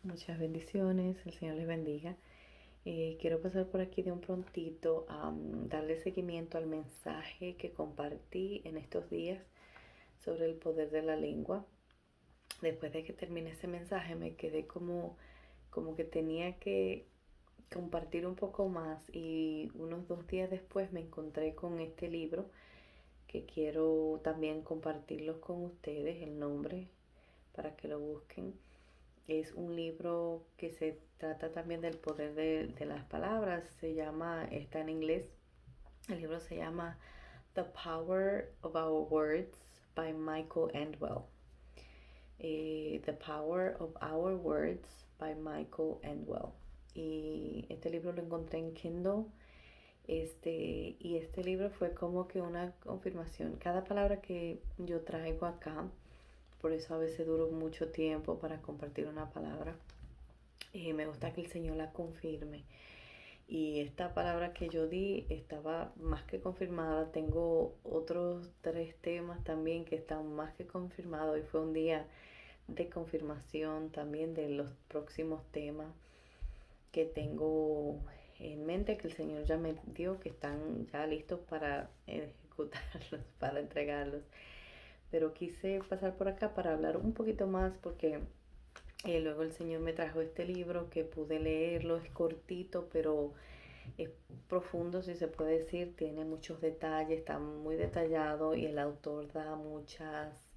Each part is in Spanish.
Muchas bendiciones, el Señor les bendiga. Quiero pasar por aquí de un prontito a darle seguimiento al mensaje que compartí en estos días sobre el poder de la lengua. Después de que terminé ese mensaje me quedé como que tenía que compartir un poco más y unos 2 días después me encontré con este libro que quiero también compartirlos con ustedes, el nombre, para que lo busquen. Es un libro que se trata también del poder de las palabras. Está en inglés. El libro se llama The Power of Our Words by Michael Endwell. The Power of Our Words by Michael Endwell. Y este libro lo encontré en Kindle. Y este libro fue como que una confirmación. Cada palabra que yo traigo acá, por eso a veces duro mucho tiempo para compartir una palabra. Me gusta que el Señor la confirme. Y esta palabra que yo di estaba más que confirmada. Tengo otros 3 temas también que están más que confirmados. Y fue un día de confirmación también de los próximos temas que tengo en mente, que el Señor ya me dio, que están ya listos para ejecutarlos, para entregarlos. Pero quise pasar por acá para hablar un poquito más porque luego el Señor me trajo este libro que pude leerlo. Es cortito, pero es profundo, si se puede decir. Tiene muchos detalles, está muy detallado y el autor da muchas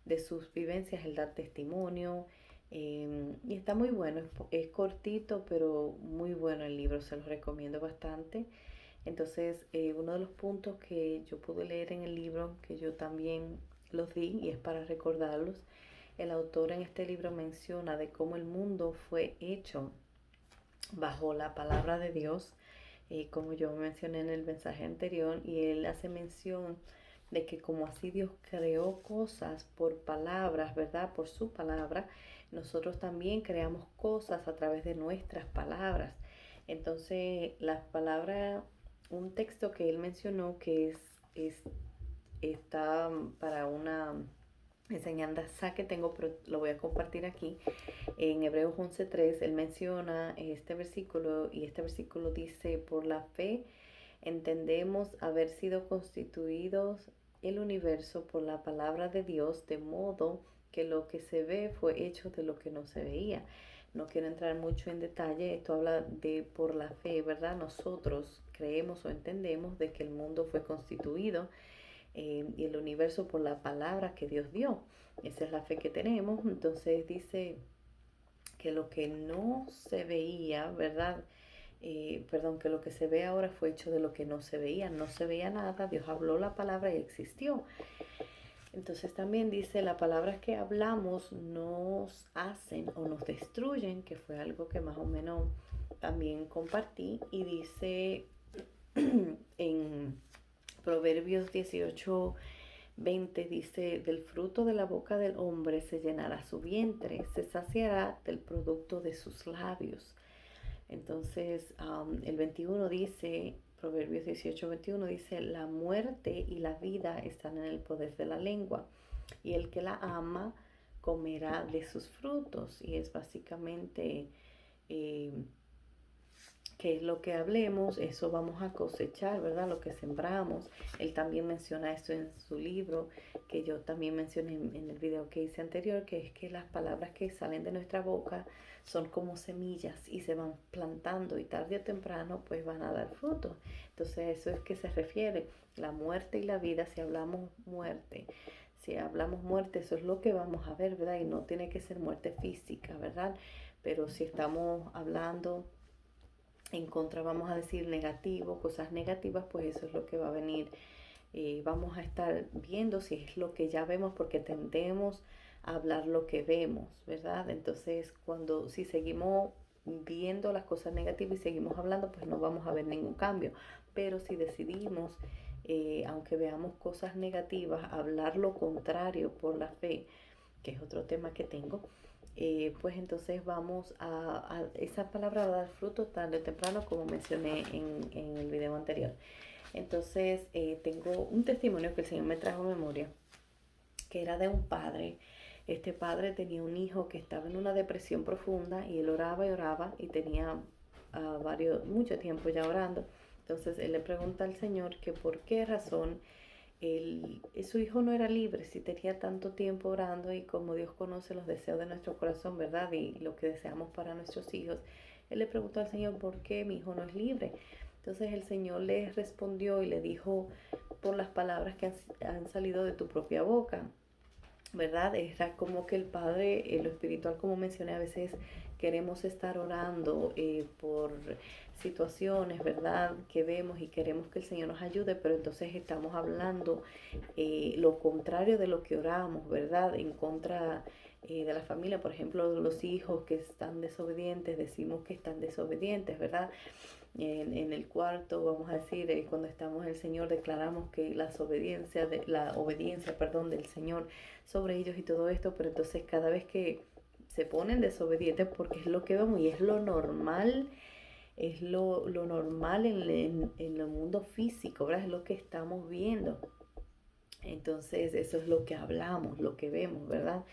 de sus vivencias, él da testimonio. Y está muy bueno, es cortito, pero muy bueno el libro, se lo recomiendo bastante. Entonces, uno de los puntos que yo pude leer en el libro, que yo también los di y es para recordarlos, el autor en este libro menciona de cómo el mundo fue hecho bajo la palabra de Dios, como yo mencioné en el mensaje anterior, y él hace mención de que como así Dios creó cosas por palabras, ¿verdad? Por su palabra, nosotros también creamos cosas a través de nuestras palabras. Entonces, las palabras, un texto que él mencionó que está para una enseñanza que tengo, pero lo voy a compartir aquí. En Hebreos 11:3, él menciona este versículo y este versículo dice, por la fe entendemos haber sido constituidos el universo por la palabra de Dios, de modo que lo que se ve fue hecho de lo que no se veía. No quiero entrar mucho en detalle, esto habla de por la fe, ¿verdad? Nosotros creemos o entendemos de que el mundo fue constituido y el universo por la palabra que Dios dio. Esa es la fe que tenemos. Entonces dice que lo que no se veía, ¿verdad? Perdón, que lo que se ve ahora fue hecho de lo que no se veía. No se veía nada, Dios habló la palabra y existió. Entonces también dice, las palabras que hablamos nos hacen o nos destruyen, que fue algo que más o menos también compartí. Y dice en Proverbios 18:20 dice, del fruto de la boca del hombre se llenará su vientre, se saciará del producto de sus labios. Entonces, el 21 dice, Proverbios 18:21 dice, la muerte y la vida están en el poder de la lengua, y el que la ama comerá de sus frutos. Y es básicamente eh, que es lo que hablemos, eso vamos a cosechar, ¿verdad? Lo que sembramos. Él también menciona esto en su libro, que yo también mencioné en el video que hice anterior, que es que las palabras que salen de nuestra boca son como semillas y se van plantando y tarde o temprano pues van a dar fruto. Entonces eso es que se refiere la muerte y la vida. Si hablamos muerte, eso es lo que vamos a ver, ¿verdad? Y no tiene que ser muerte física, ¿verdad? Pero si estamos hablando en contra, vamos a decir negativo, cosas negativas, pues eso es lo que va a venir. Vamos a estar viendo si es lo que ya vemos, porque tendemos a hablar lo que vemos, ¿verdad? Entonces, si seguimos viendo las cosas negativas y seguimos hablando, pues no vamos a ver ningún cambio. Pero si decidimos, aunque veamos cosas negativas, hablar lo contrario por la fe, que es otro tema que tengo, pues entonces vamos a esa palabra va a dar fruto tarde o temprano, como mencioné en el video anterior. Entonces tengo un testimonio que el Señor me trajo a memoria, que era de un padre Este padre tenía un hijo que estaba en una depresión profunda y él oraba y oraba y tenía mucho tiempo ya orando. Entonces él le pregunta al Señor que por qué razón su hijo no era libre si tenía tanto tiempo orando, y como Dios conoce los deseos de nuestro corazón, ¿verdad? Y lo que deseamos para nuestros hijos, él le preguntó al Señor por qué mi hijo no es libre. Entonces el Señor le respondió y le dijo, por las palabras que han salido de tu propia boca, ¿verdad? Era como que el Padre, lo espiritual, como mencioné, a veces queremos estar orando por situaciones, ¿verdad? Que vemos y queremos que el Señor nos ayude, pero entonces estamos hablando lo contrario de lo que oramos, ¿verdad? En contra de la familia, por ejemplo, los hijos que están desobedientes, decimos que están desobedientes, ¿verdad? En el cuarto, vamos a decir, cuando estamos en el Señor, declaramos que la obediencia, perdón, del Señor sobre ellos y todo esto, pero entonces cada vez que se ponen desobedientes, porque es lo que vemos y es lo normal, es lo normal en el mundo físico, ¿verdad? Es lo que estamos viendo. Entonces eso es lo que hablamos, lo que vemos, ¿verdad?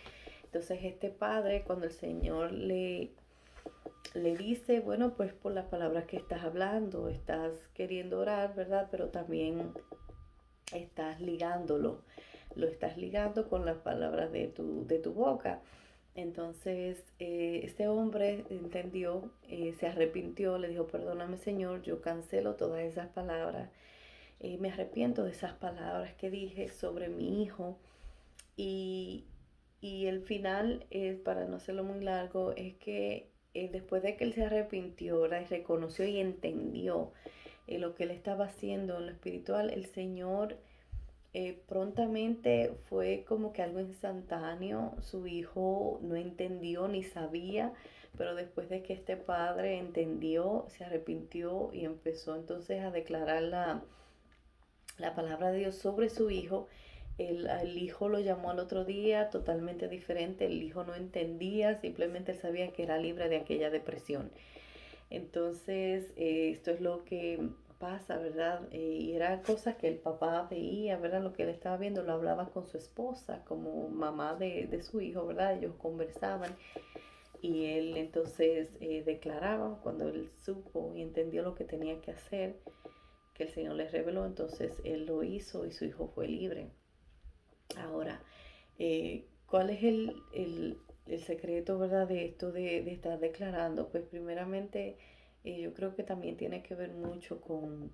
Entonces este padre, cuando el Señor le dice, bueno, pues por las palabras que estás hablando, estás queriendo orar, ¿verdad? Pero también estás lo estás ligando con las palabras de tu boca. Entonces, este hombre entendió, se arrepintió, le dijo, perdóname Señor, yo cancelo todas esas palabras, me arrepiento de esas palabras que dije sobre mi hijo. Y, y el final, para no hacerlo muy largo, es que después de que él se arrepintió, ¿verdad? Y reconoció y entendió lo que él estaba haciendo en lo espiritual, el Señor prontamente fue como que algo instantáneo. Su hijo no entendió ni sabía, pero después de que este padre entendió, se arrepintió y empezó entonces a declarar la palabra de Dios sobre su hijo. El hijo lo llamó al otro día totalmente diferente. El hijo no entendía, simplemente él sabía que era libre de aquella depresión. Entonces, esto es lo que pasa, ¿verdad? Y eran cosas que el papá veía, ¿verdad? Lo que él estaba viendo, lo hablaba con su esposa, como mamá de su hijo, ¿verdad? Ellos conversaban y él entonces declaraba cuando él supo y entendió lo que tenía que hacer, que el Señor les reveló, entonces él lo hizo y su hijo fue libre. Ahora, ¿cuál es el secreto, verdad, de esto de estar declarando? Pues primeramente, yo creo que también tiene que ver mucho con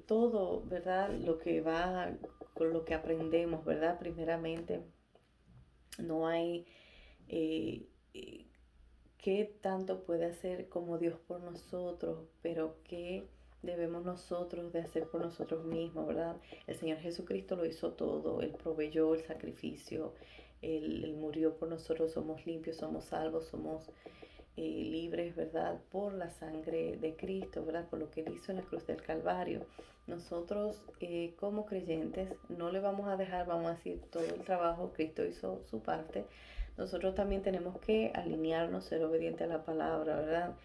todo, ¿verdad? Lo que va con lo que aprendemos, ¿verdad? Primeramente, no hay eh, eh, qué tanto puede hacer como Dios por nosotros, pero qué debemos nosotros de hacer por nosotros mismos, ¿verdad? El Señor Jesucristo lo hizo todo, Él proveyó el sacrificio, Él murió por nosotros, somos limpios, somos salvos, somos libres, ¿verdad? Por la sangre de Cristo, ¿verdad? Por lo que Él hizo en la cruz del Calvario. Nosotros como creyentes no le vamos a dejar, vamos a decir, todo el trabajo, Cristo hizo su parte. Nosotros también tenemos que alinearnos, ser obedientes a la palabra, ¿verdad?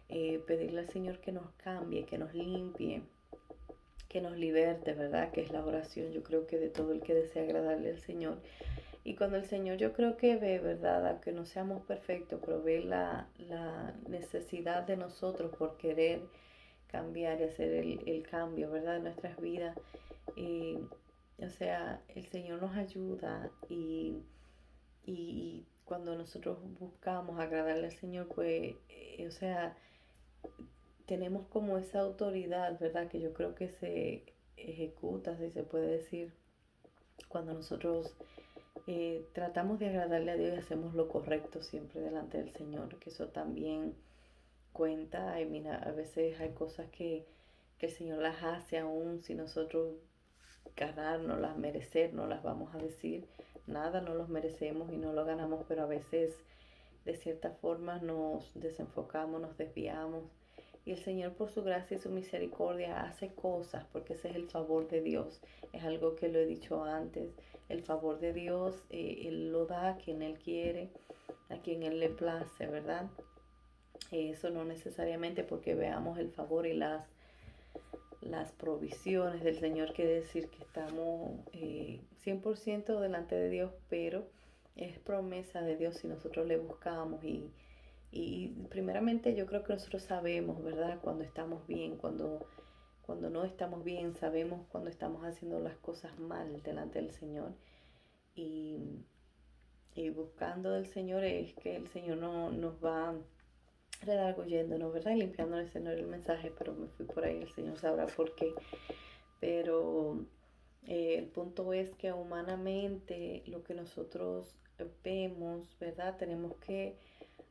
Pedirle al Señor que nos cambie, que nos limpie, que nos liberte, ¿verdad? Que es la oración, yo creo que de todo el que desea agradarle al Señor. Y cuando el Señor, yo creo que ve, ¿verdad? Aunque no seamos perfectos, pero ve la necesidad de nosotros por querer cambiar y hacer el cambio, ¿verdad? En nuestras vidas. Y, o sea, el Señor nos ayuda y cuando nosotros buscamos agradarle al Señor, pues, o sea, tenemos como esa autoridad, ¿verdad? Que yo creo que se ejecuta, si se puede decir, cuando nosotros tratamos de agradarle a Dios y hacemos lo correcto siempre delante del Señor, que eso también cuenta. Y mira, a veces hay cosas que el Señor las hace aún si nosotros ganárnoslas, merecernos, vamos a decir. Nada no los merecemos y no lo ganamos, pero a veces de cierta forma nos desenfocamos, nos desviamos. Y el Señor por su gracia y su misericordia hace cosas, porque ese es el favor de Dios. Es algo que lo he dicho antes. El favor de Dios, Él lo da a quien Él quiere, a quien Él le place, ¿verdad? Eso no necesariamente porque veamos el favor y las provisiones del Señor quiere decir que estamos 100% delante de Dios, pero es promesa de Dios si nosotros le buscamos y primeramente yo creo que nosotros sabemos, ¿verdad? Cuando estamos bien, cuando no estamos bien, sabemos cuando estamos haciendo las cosas mal delante del Señor. Y, y buscando del Señor es que el Señor no nos va redarguyéndonos, ¿verdad? Y limpiándonos, ese no era el mensaje, pero me fui por ahí, el Señor sabrá por qué. Pero el punto es que humanamente lo que nosotros vemos, ¿verdad? Tenemos que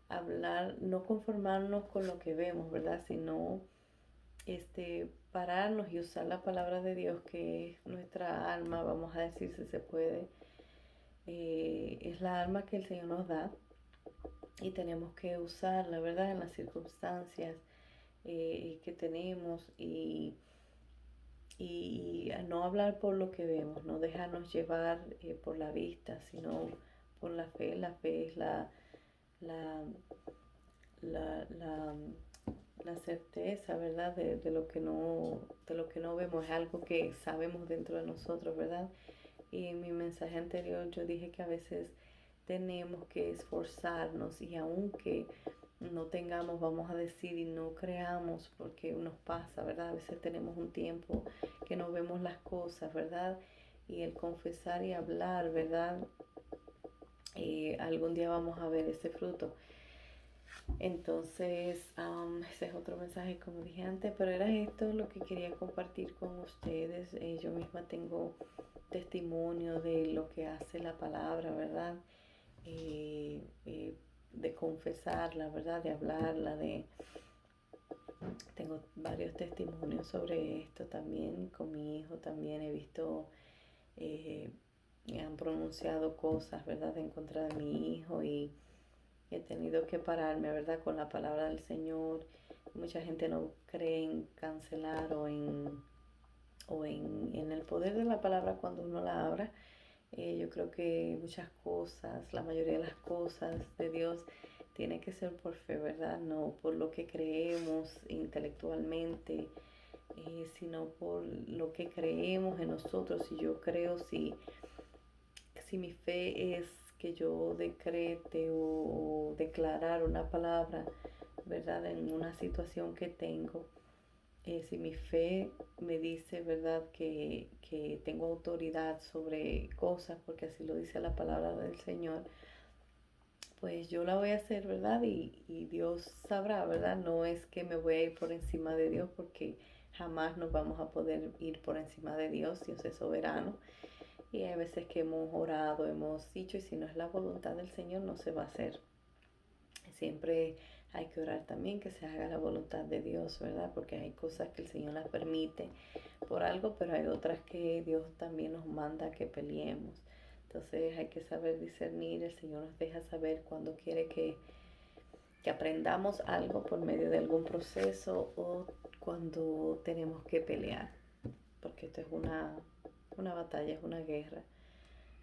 hablar, no conformarnos con lo que vemos, ¿verdad? Sino pararnos y usar la palabra de Dios, que es nuestra alma, vamos a decir si se puede. Es la alma que el Señor nos da y tenemos que usarla, ¿verdad? En las circunstancias que tenemos y a no hablar por lo que vemos, no dejarnos llevar por la vista, sino por la fe. La fe es la, la, la certeza, ¿verdad? De lo que no vemos, es algo que sabemos dentro de nosotros, ¿verdad? Y en mi mensaje anterior yo dije que a veces tenemos que esforzarnos y aunque no tengamos, vamos a decir, y no creamos, porque nos pasa, ¿verdad? A veces tenemos un tiempo que no vemos las cosas, ¿verdad? Y el confesar y hablar, ¿verdad? Algún día vamos a ver ese fruto. Entonces, ese es otro mensaje, como dije antes, pero era esto lo que quería compartir con ustedes. Yo misma tengo testimonio de lo que hace la palabra, ¿verdad? De confesarla, ¿verdad? De hablarla, Tengo varios testimonios sobre esto también. Con mi hijo también he visto, me han pronunciado cosas, ¿verdad? En contra de mi hijo y he tenido que pararme, ¿verdad? Con la palabra del Señor. Mucha gente no cree en cancelar en el poder de la palabra cuando uno la abra. Yo creo que muchas cosas, la mayoría de las cosas de Dios tiene que ser por fe, ¿verdad? No por lo que creemos intelectualmente, sino por lo que creemos en nosotros. Si yo creo, si mi fe es que yo decrete o declarar una palabra, ¿verdad? En una situación que tengo, si mi fe me dice, ¿verdad? Que tengo autoridad sobre cosas, porque así lo dice la palabra del Señor, pues yo la voy a hacer, ¿verdad? Y Dios sabrá, ¿verdad? No es que me voy a ir por encima de Dios, porque jamás nos vamos a poder ir por encima de Dios. Dios es soberano. Y hay veces que hemos orado, hemos dicho, y si no es la voluntad del Señor, no se va a hacer. Siempre hay que orar también que se haga la voluntad de Dios, ¿verdad? Porque hay cosas que el Señor las permite por algo, pero hay otras que Dios también nos manda que peleemos. Entonces hay que saber discernir. El Señor nos deja saber cuando quiere que aprendamos algo por medio de algún proceso o cuando tenemos que pelear. Porque esto es una batalla, es una guerra,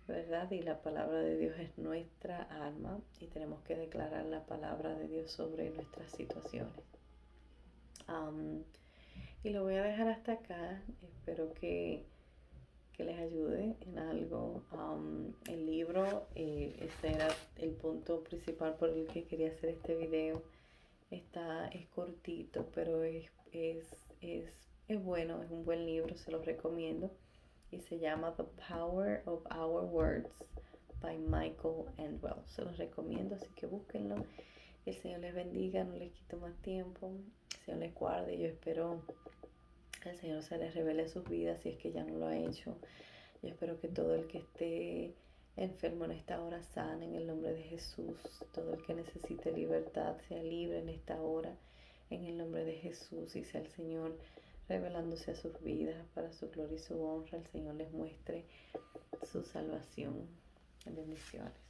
¿verdad? Y la palabra de Dios es nuestra arma y tenemos que declarar la palabra de Dios sobre nuestras situaciones. Y lo voy a dejar hasta acá. Espero que les ayude en algo. El libro, este era el punto principal por el que quería hacer este video. Es cortito, pero es bueno, es un buen libro, se los recomiendo. Y se llama The Power of Our Words by Michael Endwell. Se los recomiendo, así que búsquenlo. El Señor les bendiga, no les quito más tiempo. El Señor les guarde. Yo espero que el Señor se les revele a sus vidas si es que ya no lo ha hecho. Yo espero que todo el que esté enfermo en esta hora sane en el nombre de Jesús. Todo el que necesite libertad sea libre en esta hora en el nombre de Jesús y sea el Señor revelándose a sus vidas para su gloria y su honra. El Señor les muestre su salvación. Bendiciones.